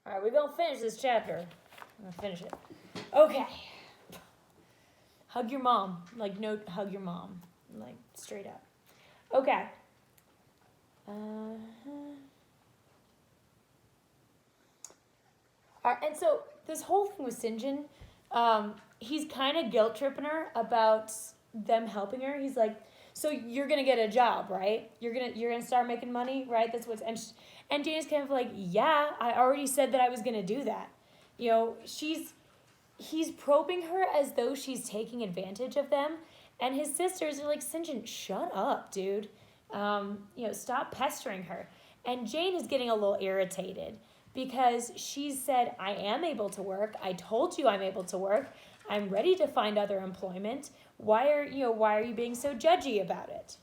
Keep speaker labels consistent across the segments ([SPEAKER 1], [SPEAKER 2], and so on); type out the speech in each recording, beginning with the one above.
[SPEAKER 1] All right, we're going to finish this chapter. I'm going to finish it. Okay. Hug your mom. Like, no, hug your mom. Like, straight up. Okay. And so this whole thing with Sinjin, he's kind of guilt tripping her about them helping her. He's like, so you're gonna get a job, right? You're gonna start making money, right? That's what's and Jane's kind of like, yeah, I already said that I was gonna do that. You know, he's probing her as though she's taking advantage of them, and his sisters are like, Sinjin, shut up, dude. Stop pestering her. And Jane is getting a little irritated because she said, I am able to work. I told you I'm able to work. I'm ready to find other employment. Why are you being so judgy about it?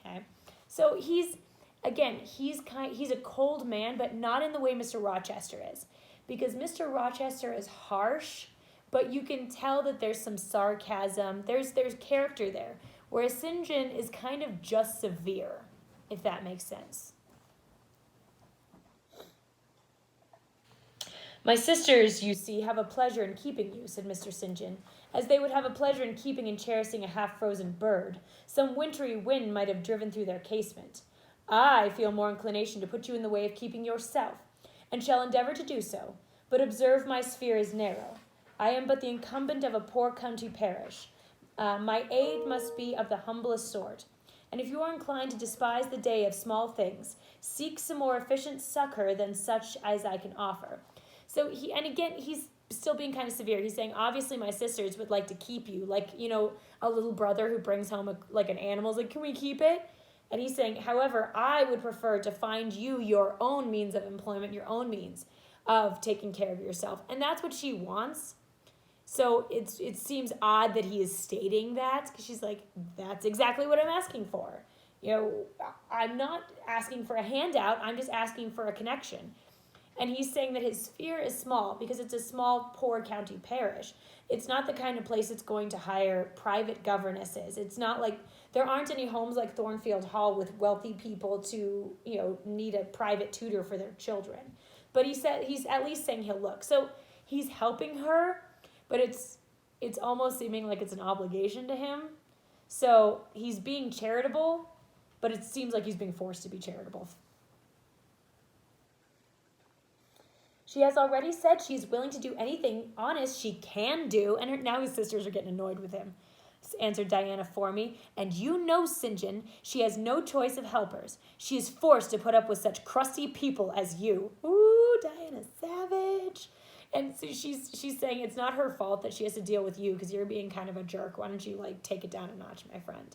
[SPEAKER 1] Okay. So he's a cold man, but not in the way Mr. Rochester is. Because Mr. Rochester is harsh, but you can tell that there's some sarcasm. There's character there. Whereas Sinjin is kind of just severe, if that makes sense. My sisters, you see, have a pleasure in keeping you, said Mr. Sinjin, as they would have a pleasure in keeping and cherishing a half-frozen bird. Some wintry wind might have driven through their casement. I feel more inclination to put you in the way of keeping yourself, and shall endeavor to do so. But observe my sphere is narrow. I am but the incumbent of a poor county parish. My aid must be of the humblest sort. And if you are inclined to despise the day of small things, seek some more efficient succor than such as I can offer. So he's still being kind of severe. He's saying, obviously my sisters would like to keep you, like, a little brother who brings home an animal is like, can we keep it? And he's saying, however, I would prefer to find you your own means of employment, your own means of taking care of yourself. And that's what she wants. So it seems odd that he is stating that, because she's like, that's exactly what I'm asking for. I'm not asking for a handout. I'm just asking for a connection. And he's saying that his sphere is small because it's a small, poor county parish. It's not the kind of place that's going to hire private governesses. It's not like there aren't any homes like Thornfield Hall with wealthy people to, need a private tutor for their children. But he said he's at least saying he'll look. So he's helping her, but it's almost seeming like it's an obligation to him. So he's being charitable, but it seems like he's being forced to be charitable. She has already said she's willing to do anything honest she can do, and now his sisters are getting annoyed with him, answered Diana for me. And you know, Sinjin, she has no choice of helpers. She is forced to put up with such crusty people as you. Ooh, Diana's savage. And so she's saying it's not her fault that she has to deal with you because you're being kind of a jerk. Why don't you, take it down a notch, my friend?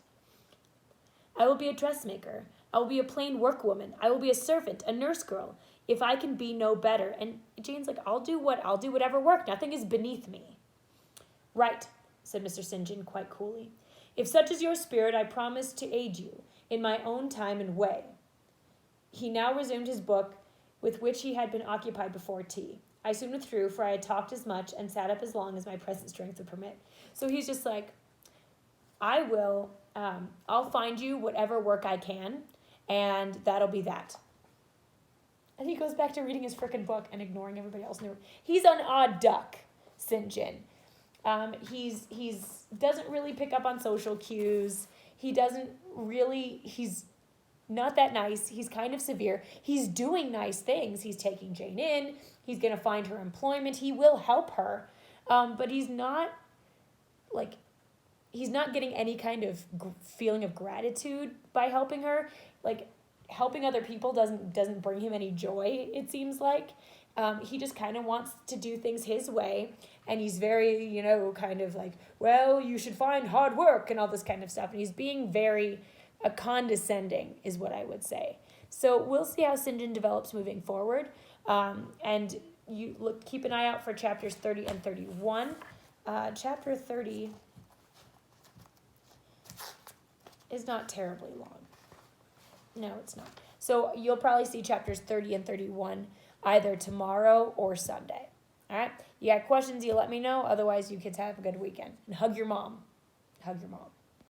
[SPEAKER 1] I will be a dressmaker. I will be a plain workwoman. I will be a servant, a nurse girl, if I can be no better. And Jane's like, I'll do whatever work. Nothing is beneath me. Right, said Mr. Sinjin quite coolly. If such is your spirit, I promise to aid you in my own time and way. He now resumed his book, with which he had been occupied before tea. I soon withdrew, for I had talked as much and sat up as long as my present strength would permit. So he's just like, I'll find you whatever work I can, and that'll be that. And he goes back to reading his frickin' book and ignoring everybody else in the room. He's an odd duck, Sinjin. He's doesn't really pick up on social cues. He's not that nice. He's kind of severe. He's doing nice things. He's taking Jane in. He's going to find her employment. He will help her. But he's not getting any kind of feeling of gratitude by helping her. Helping other people doesn't bring him any joy, it seems like. He just kind of wants to do things his way, and he's very, kind of like, well, you should find hard work and all this kind of stuff, and he's being very condescending is what I would say. So we'll see how Sinjin develops moving forward, and keep an eye out for chapters 30 and 31. Chapter 30 is not terribly long. No, it's not. So you'll probably see chapters 30 and 31 either tomorrow or Sunday. All right? You got questions, you let me know. Otherwise, you kids have a good weekend. And hug your mom. Hug your mom.